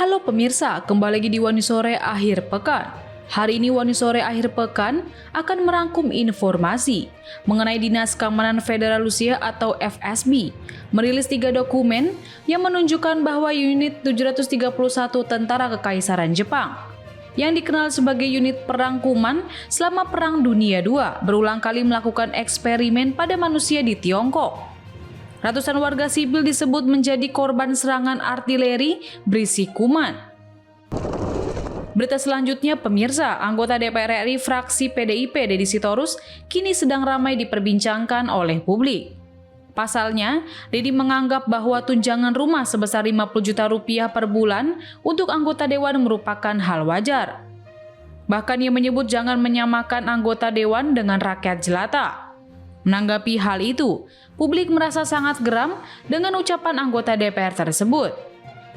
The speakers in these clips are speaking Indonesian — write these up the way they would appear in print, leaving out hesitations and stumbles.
Halo pemirsa, kembali lagi di Wani Sore Akhir Pekan. Hari ini Wani Sore Akhir Pekan akan merangkum informasi mengenai Dinas Keamanan Federal Rusia atau FSB merilis 3 dokumen yang menunjukkan bahwa unit 731 Tentara Kekaisaran Jepang yang dikenal sebagai unit perang kuman selama Perang Dunia II berulang kali melakukan eksperimen pada manusia di Tiongkok. Ratusan warga sipil disebut menjadi korban serangan artileri berisi kuman. Berita selanjutnya, pemirsa, anggota DPR RI fraksi PDIP Deddy Sitorus kini sedang ramai diperbincangkan oleh publik. Pasalnya, Deddy menganggap bahwa tunjangan rumah sebesar 50 juta rupiah per bulan untuk anggota dewan merupakan hal wajar. Bahkan ia menyebut jangan menyamakan anggota dewan dengan rakyat jelata. Menanggapi hal itu, publik merasa sangat geram dengan ucapan anggota DPR tersebut.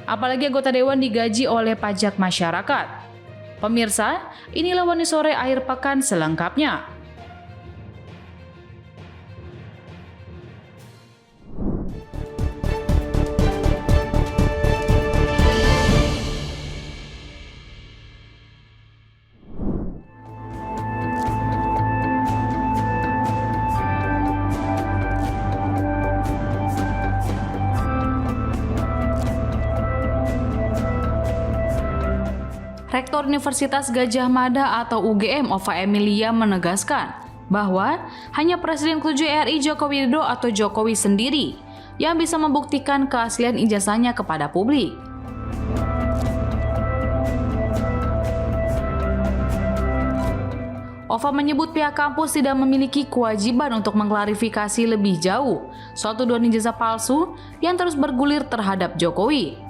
Apalagi anggota dewan digaji oleh pajak masyarakat. Pemirsa, inilah Wani Sore Akhir Pekan selengkapnya. Rektor Universitas Gadjah Mada atau UGM Ova Emilia menegaskan bahwa hanya Presiden ke-7 RI Joko Widodo atau Jokowi sendiri yang bisa membuktikan keaslian ijazahnya kepada publik. Ova menyebut pihak kampus tidak memiliki kewajiban untuk mengklarifikasi lebih jauh soal tuduhan ijazah palsu yang terus bergulir terhadap Jokowi.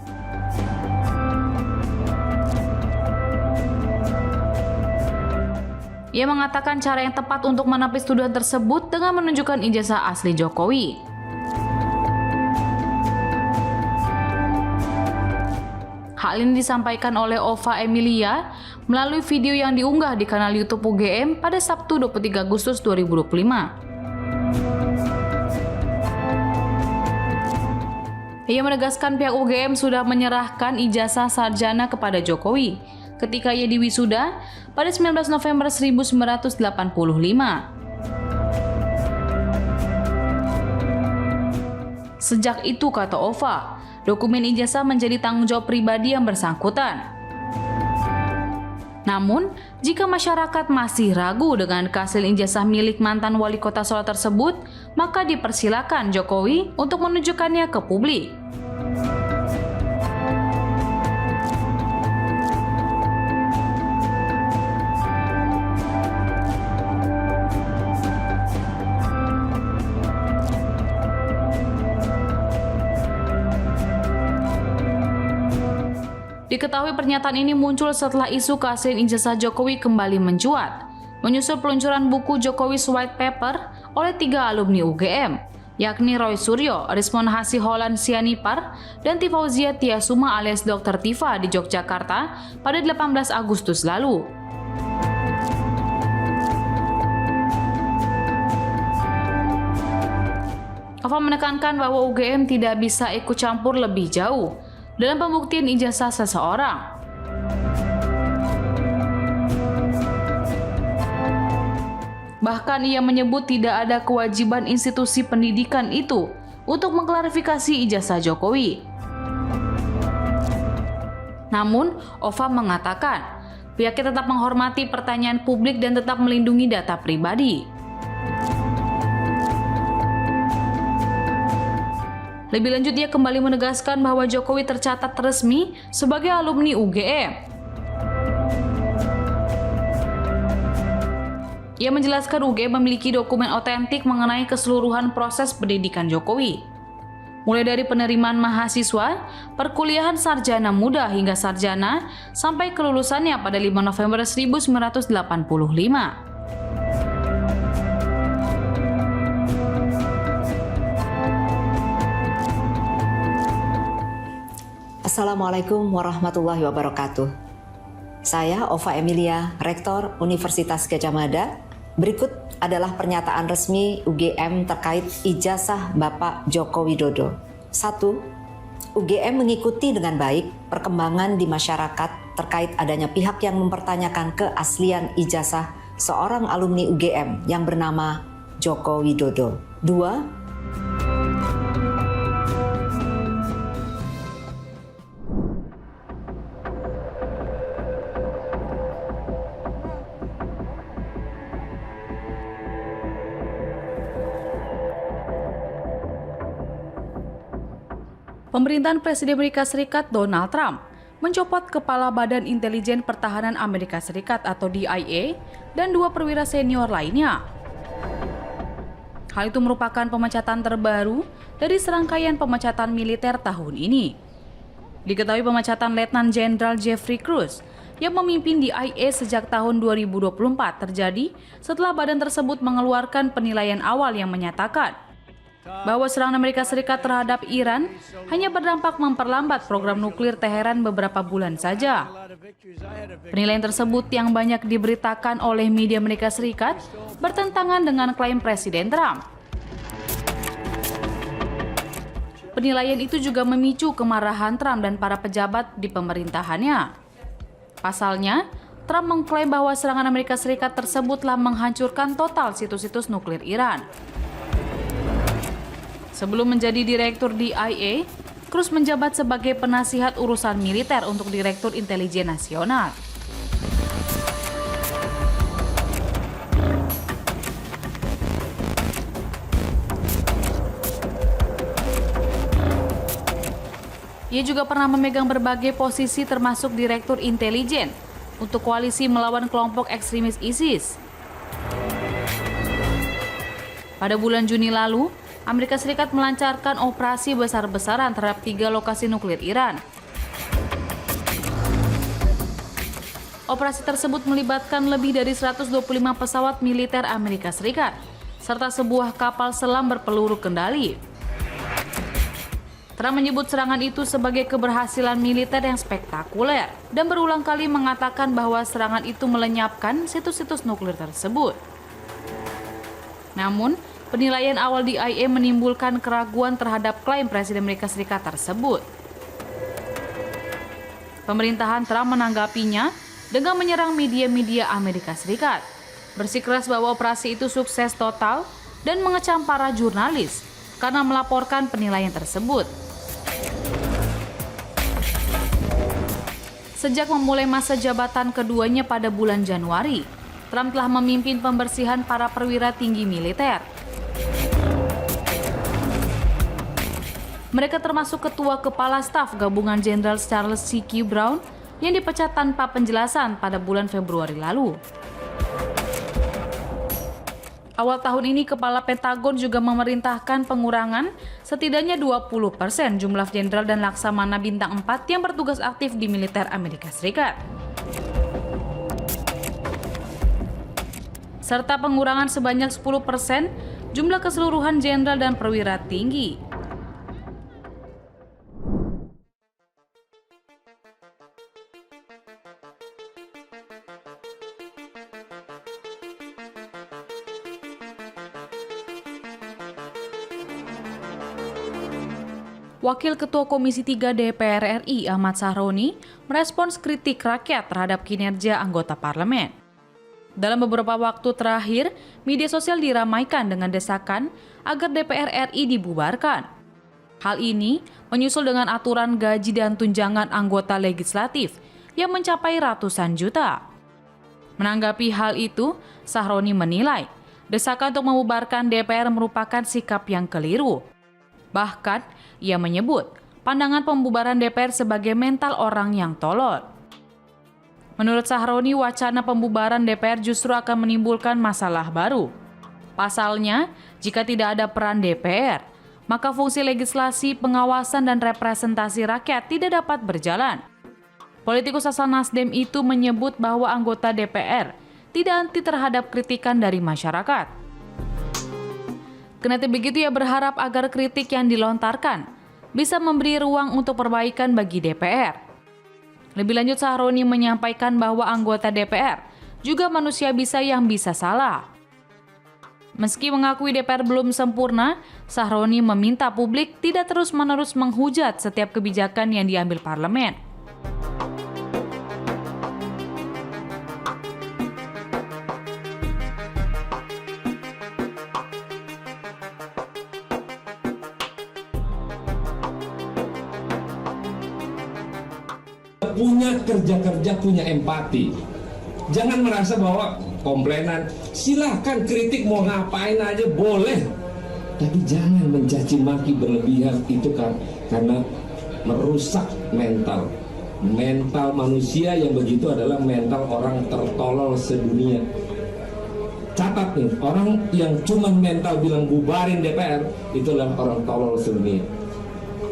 Ia mengatakan cara yang tepat untuk menepis tuduhan tersebut dengan menunjukkan ijazah asli Jokowi. Hal ini disampaikan oleh Ova Emilia melalui video yang diunggah di kanal YouTube UGM pada Sabtu 23 Agustus 2025. Ia menegaskan pihak UGM sudah menyerahkan ijazah sarjana kepada Jokowi ketika ia diwisuda pada 19 November 1985. Sejak itu, kata Ova, dokumen ijazah menjadi tanggung jawab pribadi yang bersangkutan. Namun, jika masyarakat masih ragu dengan keaslian ijazah milik mantan wali kota Solo tersebut, maka dipersilakan Jokowi untuk menunjukkannya ke publik. Diketahui pernyataan ini muncul setelah isu keaslian ijazah Jokowi kembali mencuat, menyusul peluncuran buku Jokowi's White Paper oleh 3 alumni UGM, yakni Roy Suryo, Rismon Hasiholan Sianipar, dan Tifauzia Tiasuma alias Dr. Tifa di Yogyakarta pada 18 Agustus lalu. Ova menekankan bahwa UGM tidak bisa ikut campur lebih jauh dalam pembuktian ijazah seseorang. Bahkan ia menyebut tidak ada kewajiban institusi pendidikan itu untuk mengklarifikasi ijazah Jokowi. Namun, Ova mengatakan pihaknya tetap menghormati pertanyaan publik dan tetap melindungi data pribadi. Lebih lanjut, ia kembali menegaskan bahwa Jokowi tercatat resmi sebagai alumni UGM. Ia menjelaskan UGM memiliki dokumen otentik mengenai keseluruhan proses pendidikan Jokowi, mulai dari penerimaan mahasiswa, perkuliahan sarjana muda hingga sarjana, sampai kelulusannya pada 5 November 1985. Assalamualaikum warahmatullahi wabarakatuh. Saya Ova Emilia, Rektor Universitas Gadjah Mada. Berikut adalah pernyataan resmi UGM terkait ijazah Bapak Joko Widodo. 1. UGM mengikuti dengan baik perkembangan di masyarakat terkait adanya pihak yang mempertanyakan keaslian ijazah seorang alumni UGM yang bernama Joko Widodo. 2. Pemerintahan Presiden Amerika Serikat Donald Trump mencopot Kepala Badan Intelijen Pertahanan Amerika Serikat atau DIA dan 2 perwira senior lainnya. Hal itu merupakan pemecatan terbaru dari serangkaian pemecatan militer tahun ini. Diketahui pemecatan Letnan Jenderal Jeffrey Cruz yang memimpin DIA sejak tahun 2024 terjadi setelah badan tersebut mengeluarkan penilaian awal yang menyatakan bahwa serangan Amerika Serikat terhadap Iran hanya berdampak memperlambat program nuklir Teheran beberapa bulan saja. Penilaian tersebut yang banyak diberitakan oleh media Amerika Serikat bertentangan dengan klaim Presiden Trump. Penilaian itu juga memicu kemarahan Trump dan para pejabat di pemerintahannya. Pasalnya, Trump mengklaim bahwa serangan Amerika Serikat tersebut telah menghancurkan total situs-situs nuklir Iran. Sebelum menjadi direktur DIA, Cruz menjabat sebagai penasihat urusan militer untuk Direktur Intelijen Nasional. Ia juga pernah memegang berbagai posisi termasuk Direktur Intelijen untuk koalisi melawan kelompok ekstremis ISIS. Pada bulan Juni lalu, Amerika Serikat melancarkan operasi besar-besaran terhadap 3 lokasi nuklir Iran. Operasi tersebut melibatkan lebih dari 125 pesawat militer Amerika Serikat, serta sebuah kapal selam berpeluru kendali. Trump menyebut serangan itu sebagai keberhasilan militer yang spektakuler dan berulang kali mengatakan bahwa serangan itu melenyapkan situs-situs nuklir tersebut. Namun, penilaian awal DIA menimbulkan keraguan terhadap klaim Presiden Amerika Serikat tersebut. Pemerintahan Trump menanggapinya dengan menyerang media-media Amerika Serikat, bersikeras bahwa operasi itu sukses total dan mengecam para jurnalis karena melaporkan penilaian tersebut. Sejak memulai masa jabatan keduanya pada bulan Januari, Trump telah memimpin pembersihan para perwira tinggi militer. Mereka termasuk Ketua Kepala Staf Gabungan Jenderal Charles C.Q. Brown yang dipecat tanpa penjelasan pada bulan Februari lalu. Awal tahun ini, Kepala Pentagon juga memerintahkan pengurangan setidaknya 20% jumlah jenderal dan laksamana bintang 4 yang bertugas aktif di militer Amerika Serikat. Serta pengurangan sebanyak 10% jumlah keseluruhan jenderal dan perwira tinggi. Wakil Ketua Komisi 3 DPR RI Ahmad Sahroni merespons kritik rakyat terhadap kinerja anggota parlemen. Dalam beberapa waktu terakhir, media sosial diramaikan dengan desakan agar DPR RI dibubarkan. Hal ini menyusul dengan aturan gaji dan tunjangan anggota legislatif yang mencapai ratusan juta. Menanggapi hal itu, Sahroni menilai desakan untuk membubarkan DPR merupakan sikap yang keliru. Bahkan, ia menyebut pandangan pembubaran DPR sebagai mental orang yang tolol. Menurut Sahroni, wacana pembubaran DPR justru akan menimbulkan masalah baru. Pasalnya, jika tidak ada peran DPR, maka fungsi legislasi, pengawasan, dan representasi rakyat tidak dapat berjalan. Politikus asal Nasdem itu menyebut bahwa anggota DPR tidak anti terhadap kritikan dari masyarakat. Kendati begitu, ia berharap agar kritik yang dilontarkan bisa memberi ruang untuk perbaikan bagi DPR. Lebih lanjut, Sahroni menyampaikan bahwa anggota DPR juga manusia bisa yang bisa salah. Meski mengakui DPR belum sempurna, Sahroni meminta publik tidak terus-menerus menghujat setiap kebijakan yang diambil parlemen. Punya kerja-kerja, punya empati. Jangan merasa bahwa komplainan, silahkan kritik mau ngapain aja boleh. Tapi jangan mencaci maki berlebihan, itu kan karena merusak mental. Mental manusia yang begitu adalah mental orang tertolol sedunia. Catat nih, orang yang cuma mental bilang bubarin DPR, itulah orang tolol sedunia.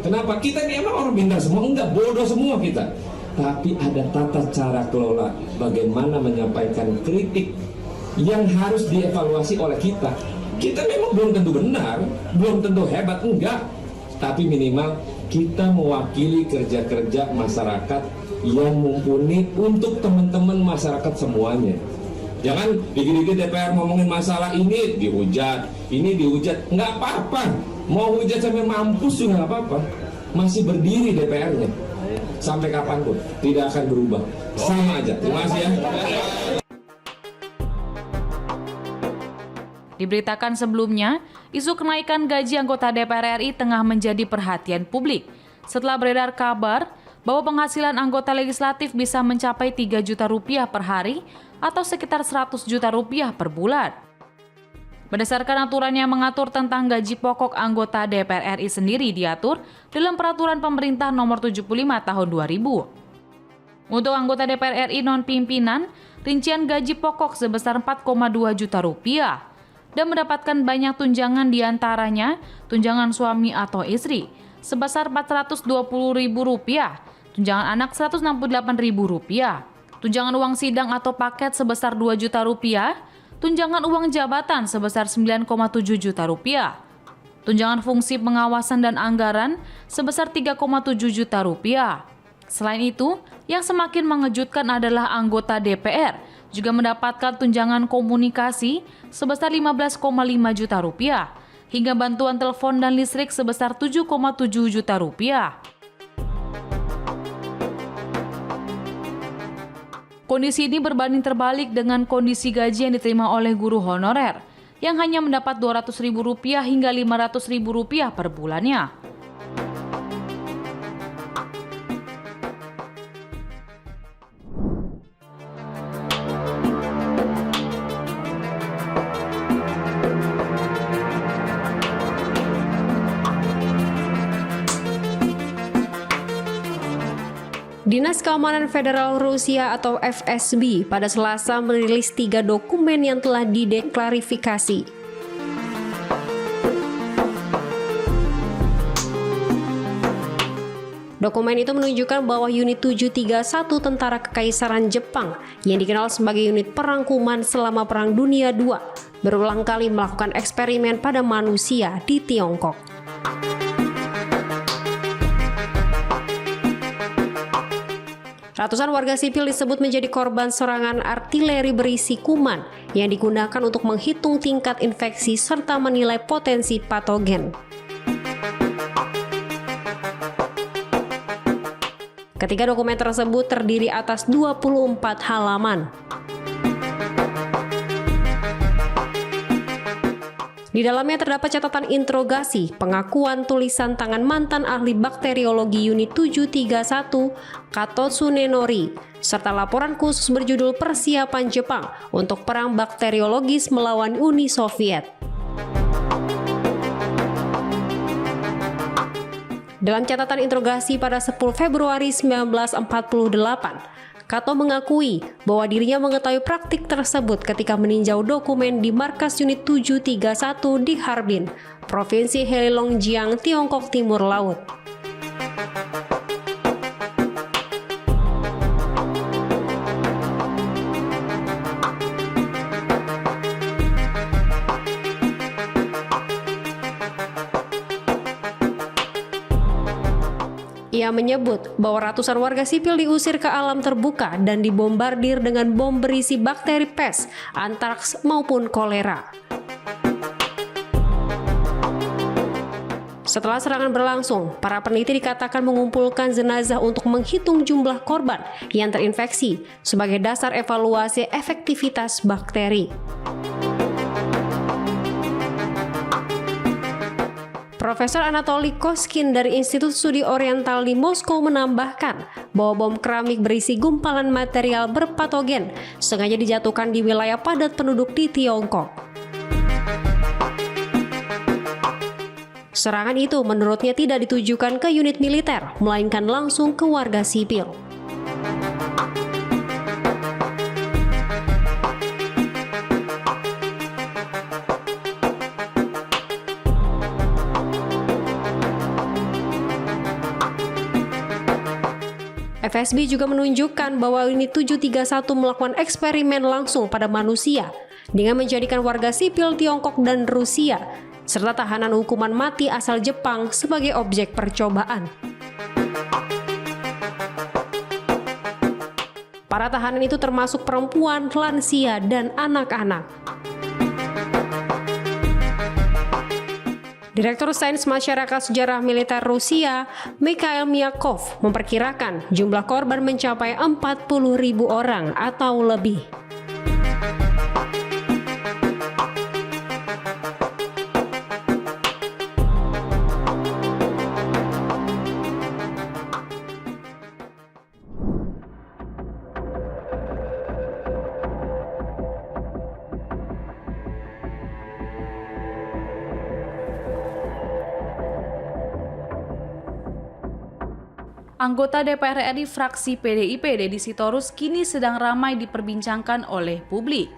Kenapa? Kita ini emang orang pintar semua? Enggak, bodoh semua kita. Tapi ada tata cara kelola bagaimana menyampaikan kritik yang harus dievaluasi oleh kita. Kita memang belum tentu benar, belum tentu hebat, enggak. Tapi minimal kita mewakili kerja-kerja masyarakat yang mumpuni untuk teman-teman masyarakat semuanya. Jangan dikit-dikit DPR ngomongin masalah ini dihujat, ini dihujat, nggak apa-apa. Mau hujat sampai mampus juga nggak apa-apa. Masih berdiri DPR-nya. Sampai kapanpun tidak akan berubah, sama aja. Terima kasih ya. Diberitakan sebelumnya, isu kenaikan gaji anggota DPR RI tengah menjadi perhatian publik setelah beredar kabar bahwa penghasilan anggota legislatif bisa mencapai 3 juta rupiah per hari atau sekitar 100 juta rupiah per bulan. Berdasarkan aturan yang mengatur tentang gaji pokok anggota DPR RI sendiri diatur dalam Peraturan Pemerintah Nomor 75 Tahun 2000. Untuk anggota DPR RI non-pimpinan, rincian gaji pokok sebesar 4,2 juta rupiah dan mendapatkan banyak tunjangan diantaranya tunjangan suami atau istri sebesar Rp420.000, tunjangan anak Rp168.000, tunjangan uang sidang atau paket sebesar Rp2 juta, tunjangan uang jabatan sebesar Rp9,7 juta, tunjangan fungsi pengawasan dan anggaran sebesar Rp3,7 juta. Selain itu, yang semakin mengejutkan adalah anggota DPR juga mendapatkan tunjangan komunikasi sebesar Rp15,5 juta hingga bantuan telepon dan listrik sebesar Rp7,7 juta. Kondisi ini berbanding terbalik dengan kondisi gaji yang diterima oleh guru honorer yang hanya mendapat Rp200.000 hingga Rp500.000 per bulannya. Dinas Keamanan Federal Rusia atau FSB pada Selasa merilis 3 dokumen yang telah dideklarifikasi. Dokumen itu menunjukkan bahwa unit 731 Tentara Kekaisaran Jepang yang dikenal sebagai unit perangkuman selama Perang Dunia II berulang kali melakukan eksperimen pada manusia di Tiongkok. Ratusan warga sipil disebut menjadi korban serangan artileri berisi kuman yang digunakan untuk menghitung tingkat infeksi serta menilai potensi patogen. Ketiga dokumen tersebut terdiri atas 24 halaman. Di dalamnya terdapat catatan interogasi, pengakuan tulisan tangan mantan ahli bakteriologi unit 731, Kato Tsunenori, serta laporan khusus berjudul Persiapan Jepang untuk Perang Bakteriologis melawan Uni Soviet. Dalam catatan interogasi pada 10 Februari 1948, Kato mengakui bahwa dirinya mengetahui praktik tersebut ketika meninjau dokumen di markas unit 731 di Harbin, Provinsi Heilongjiang, Tiongkok Timur Laut. Ia menyebut bahwa ratusan warga sipil diusir ke alam terbuka dan dibombardir dengan bom berisi bakteri pes, antraks maupun kolera. Setelah serangan berlangsung, para peneliti dikatakan mengumpulkan jenazah untuk menghitung jumlah korban yang terinfeksi sebagai dasar evaluasi efektivitas bakteri. Profesor Anatoly Koskin dari Institut Studi Oriental di Moskow menambahkan bahwa bom keramik berisi gumpalan material berpatogen sengaja dijatuhkan di wilayah padat penduduk di Tiongkok. Serangan itu menurutnya tidak ditujukan ke unit militer, melainkan langsung ke warga sipil. FSB juga menunjukkan bahwa unit 731 melakukan eksperimen langsung pada manusia dengan menjadikan warga sipil Tiongkok dan Rusia serta tahanan hukuman mati asal Jepang sebagai objek percobaan. Para tahanan itu termasuk perempuan, lansia, dan anak-anak. Direktur Sains Masyarakat Sejarah Militer Rusia, Mikhail Myakov, memperkirakan jumlah korban mencapai 40.000 orang atau lebih. Anggota DPR RI fraksi PDIP Deddy Sitorus kini sedang ramai diperbincangkan oleh publik.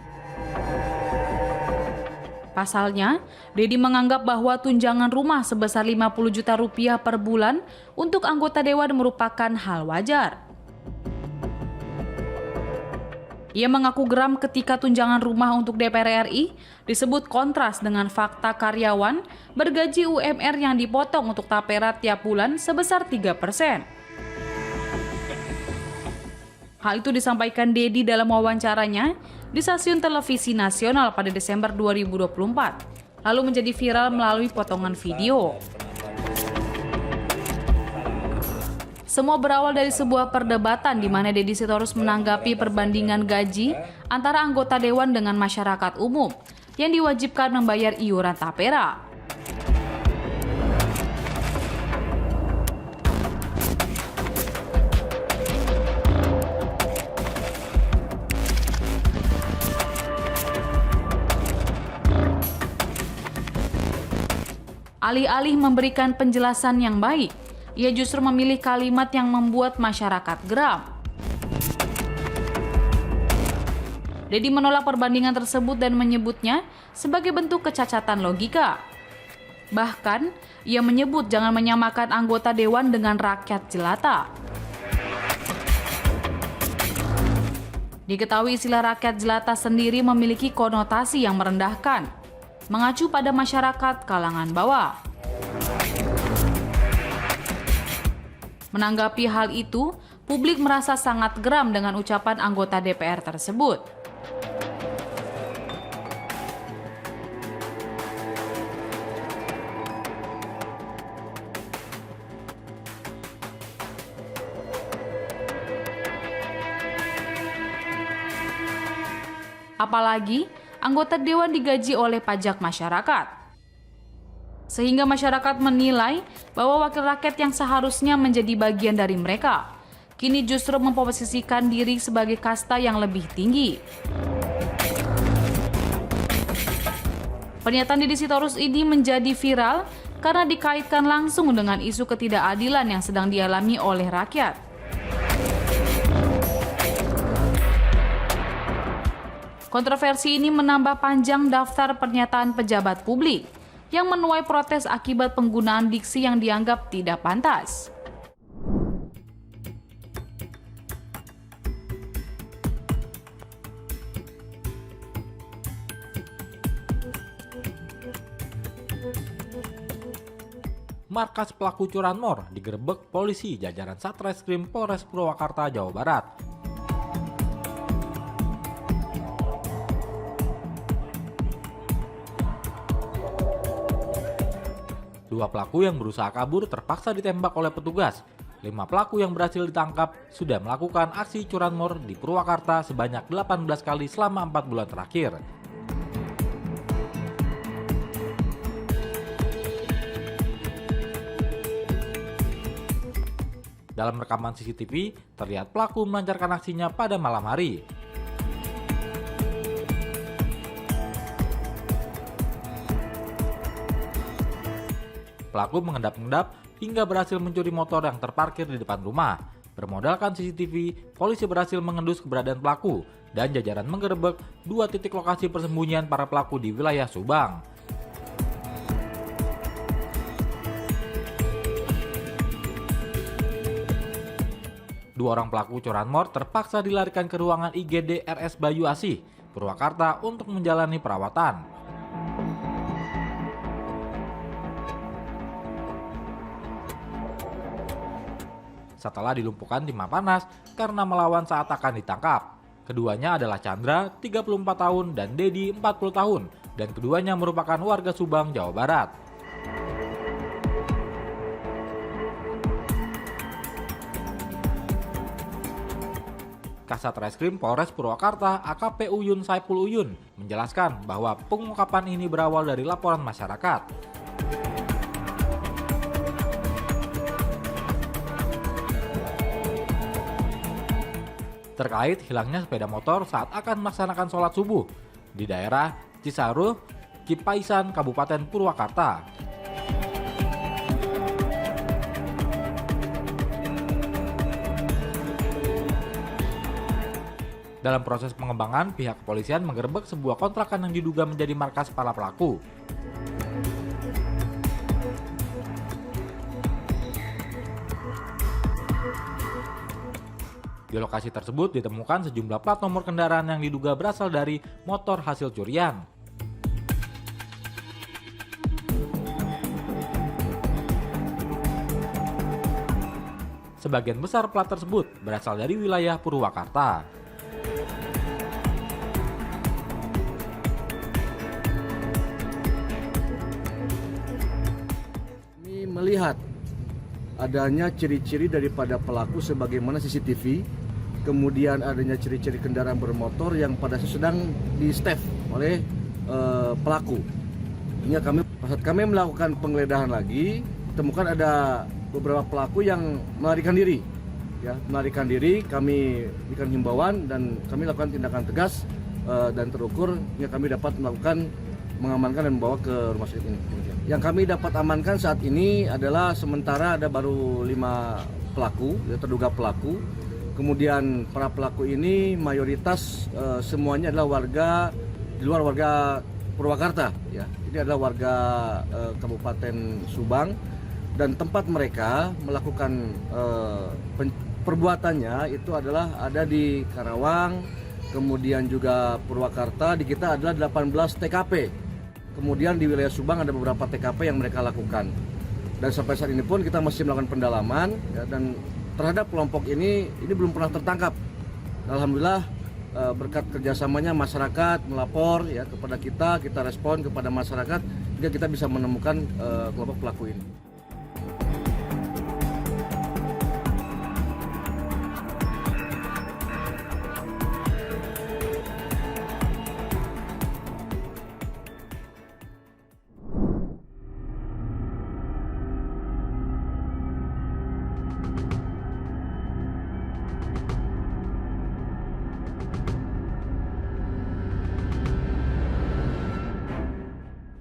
Pasalnya, Deddy menganggap bahwa tunjangan rumah sebesar 50 juta rupiah per bulan untuk anggota dewan merupakan hal wajar. Ia mengaku geram ketika tunjangan rumah untuk DPR RI disebut kontras dengan fakta karyawan bergaji UMR yang dipotong untuk tapera tiap bulan sebesar 3%. Hal itu disampaikan Deddy dalam wawancaranya di stasiun televisi nasional pada Desember 2024, lalu menjadi viral melalui potongan video. Semua berawal dari sebuah perdebatan di mana Deddy Sitorus menanggapi perbandingan gaji antara anggota dewan dengan masyarakat umum yang diwajibkan membayar iuran tapera. Alih-alih memberikan penjelasan yang baik, ia justru memilih kalimat yang membuat masyarakat geram. Deddy menolak perbandingan tersebut dan menyebutnya sebagai bentuk kecacatan logika. Bahkan, ia menyebut jangan menyamakan anggota dewan dengan rakyat jelata. Diketahui istilah rakyat jelata sendiri memiliki konotasi yang merendahkan, mengacu pada masyarakat kalangan bawah. Menanggapi hal itu, publik merasa sangat geram dengan ucapan anggota DPR tersebut. Apalagi, anggota dewan digaji oleh pajak masyarakat. Sehingga masyarakat menilai bahwa wakil rakyat yang seharusnya menjadi bagian dari mereka, kini justru memposisikan diri sebagai kasta yang lebih tinggi. Pernyataan Deddy Sitorus ini menjadi viral karena dikaitkan langsung dengan isu ketidakadilan yang sedang dialami oleh rakyat. Kontroversi ini menambah panjang daftar pernyataan pejabat publik yang menuai protes akibat penggunaan diksi yang dianggap tidak pantas. Markas pelaku curanmor digerebek polisi jajaran Satreskrim Polres Purwakarta, Jawa Barat. 2 pelaku yang berusaha kabur terpaksa ditembak oleh petugas. 5 pelaku yang berhasil ditangkap sudah melakukan aksi curanmor di Purwakarta sebanyak 18 kali selama 4 bulan terakhir. Dalam rekaman CCTV, terlihat pelaku melancarkan aksinya pada malam hari. Pelaku mengendap-endap hingga berhasil mencuri motor yang terparkir di depan rumah. Bermodalkan CCTV, polisi berhasil mengendus keberadaan pelaku dan jajaran menggerebek 2 titik lokasi persembunyian para pelaku di wilayah Subang. Dua orang pelaku curanmor terpaksa dilarikan ke ruangan IGD RS Bayu Asih, Purwakarta untuk menjalani perawatan. Setelah dilumpuhkan timah panas karena melawan saat akan ditangkap. Keduanya adalah Chandra, 34 tahun, dan Dedi, 40 tahun, dan keduanya merupakan warga Subang, Jawa Barat. Kasat Reskrim Polres Purwakarta AKP Uyun Saipul Uyun menjelaskan bahwa pengungkapan ini berawal dari laporan masyarakat. Terkait hilangnya sepeda motor saat akan melaksanakan sholat subuh di daerah Cisaruh, Cipaisan, Kabupaten Purwakarta. Dalam proses pengembangan, pihak kepolisian menggerebek sebuah kontrakan yang diduga menjadi markas para pelaku. Di lokasi tersebut ditemukan sejumlah plat nomor kendaraan yang diduga berasal dari motor hasil curian. Sebagian besar plat tersebut berasal dari wilayah Purwakarta. Melihat adanya ciri-ciri daripada pelaku sebagaimana CCTV, kemudian adanya ciri-ciri kendaraan bermotor yang pada sedang di staf oleh pelaku. Hingga kami melakukan penggeledahan lagi, temukan ada beberapa pelaku yang melarikan diri. Ya, melarikan diri, kami berikan himbauan dan kami lakukan tindakan tegas dan terukur hingga kami dapat mengamankan dan membawa ke rumah sakit ini. Yang kami dapat amankan saat ini adalah sementara ada baru 5 pelaku, ya, terduga pelaku. Kemudian para pelaku ini mayoritas semuanya adalah warga di luar warga Purwakarta. Ya. Ini adalah warga Kabupaten Subang dan tempat mereka melakukan perbuatannya itu adalah ada di Karawang, kemudian juga Purwakarta. Di kita adalah 18 TKP. Kemudian di wilayah Subang ada beberapa TKP yang mereka lakukan. Dan sampai saat ini pun kita masih melakukan pendalaman ya, dan terhadap kelompok ini belum pernah tertangkap. Alhamdulillah berkat kerjasamanya masyarakat melapor ya kepada kita respon kepada masyarakat hingga kita bisa menemukan kelompok pelaku ini.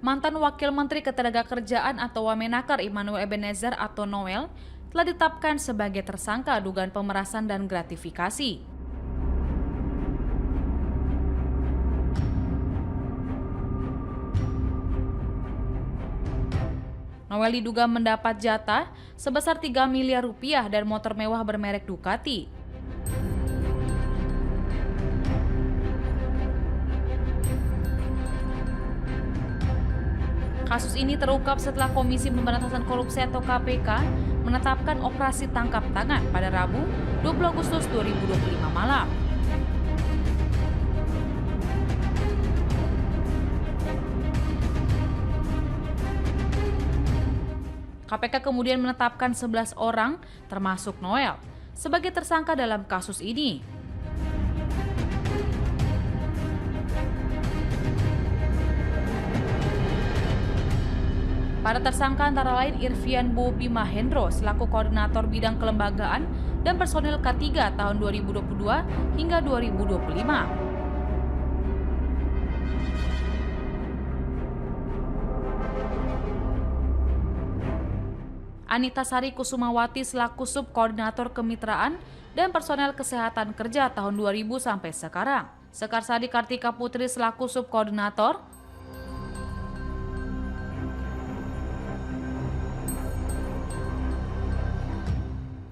Mantan Wakil Menteri Ketenagakerjaan atau Wamenakar Immanuel Ebenezer atau Noel telah ditetapkan sebagai tersangka dugaan pemerasan dan gratifikasi. Noel diduga mendapat jatah sebesar 3 miliar rupiah dan motor mewah bermerek Ducati. Kasus ini terungkap setelah Komisi Pemberantasan Korupsi atau KPK menetapkan operasi tangkap tangan pada Rabu 20 Agustus 2025 malam. KPK kemudian menetapkan 11 orang, termasuk Noel, sebagai tersangka dalam kasus ini. Para tersangka antara lain Irfian Bobi Mahendro selaku koordinator bidang kelembagaan dan personil K3 tahun 2022 hingga 2025. Anita Sari Kusumawati selaku subkoordinator kemitraan dan personel kesehatan kerja tahun 2000 sampai sekarang. Sekarsari Kartika Putri selaku subkoordinator.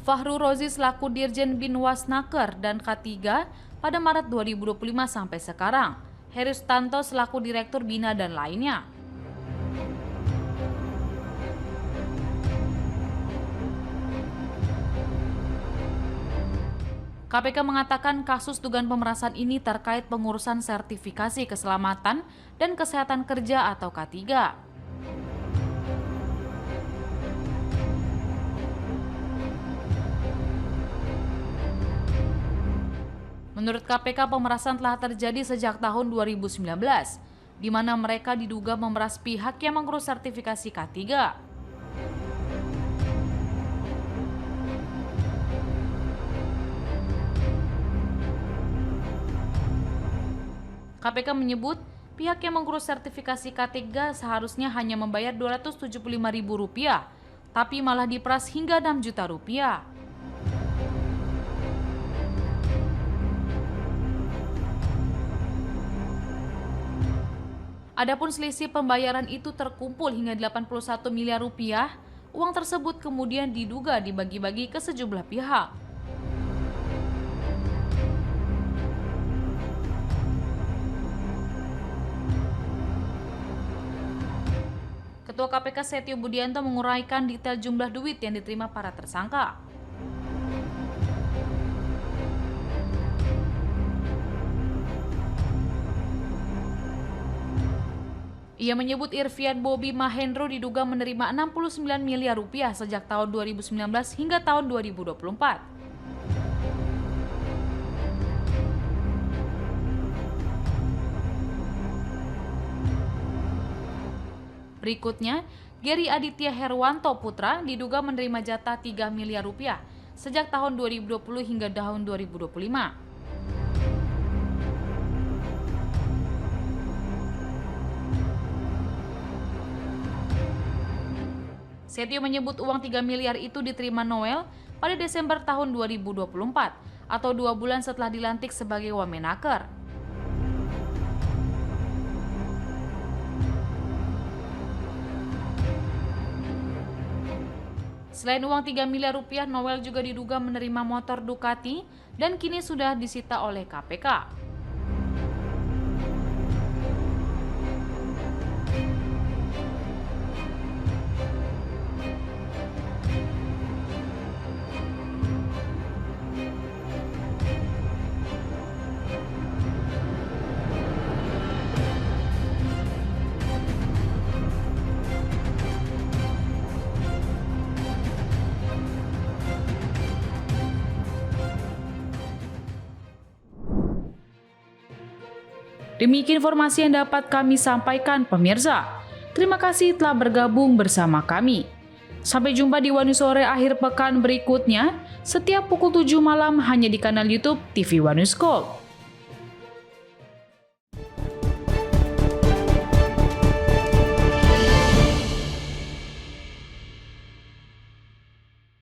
Fahru Rozi selaku Dirjen Binwasnaker dan K3 pada Maret 2025 sampai sekarang. Heri Sutanto selaku Direktur Bina dan lainnya. KPK mengatakan kasus dugaan pemerasan ini terkait pengurusan sertifikasi keselamatan dan kesehatan kerja atau K3. Menurut KPK, pemerasan telah terjadi sejak tahun 2019, di mana mereka diduga memeras pihak yang mengurus sertifikasi K3. KPK menyebut pihak yang mengurus sertifikasi K3 seharusnya hanya membayar Rp275.000, tapi malah diperas hingga Rp6 juta. Adapun selisih pembayaran itu terkumpul hingga Rp81 miliar. Uang tersebut kemudian diduga dibagi-bagi ke sejumlah pihak. Ketua KPK Setio Budianto menguraikan detail jumlah duit yang diterima para tersangka. Ia menyebut Irfian Bobi Mahendro diduga menerima Rp69 miliar sejak tahun 2019 hingga tahun 2024. Berikutnya, Gary Aditya Herwanto Putra diduga menerima jatah Rp3 miliar sejak tahun 2020 hingga tahun 2025. Setio menyebut uang 3 miliar itu diterima Noel pada Desember tahun 2024 atau 2 bulan setelah dilantik sebagai Wamenaker. Selain uang 3 miliar rupiah, Noel juga diduga menerima motor Ducati dan kini sudah disita oleh KPK. Demikian informasi yang dapat kami sampaikan pemirsa. Terima kasih telah bergabung bersama kami. Sampai jumpa di One News Sore akhir pekan berikutnya, setiap pukul 7 malam hanya di kanal YouTube TV One News Call.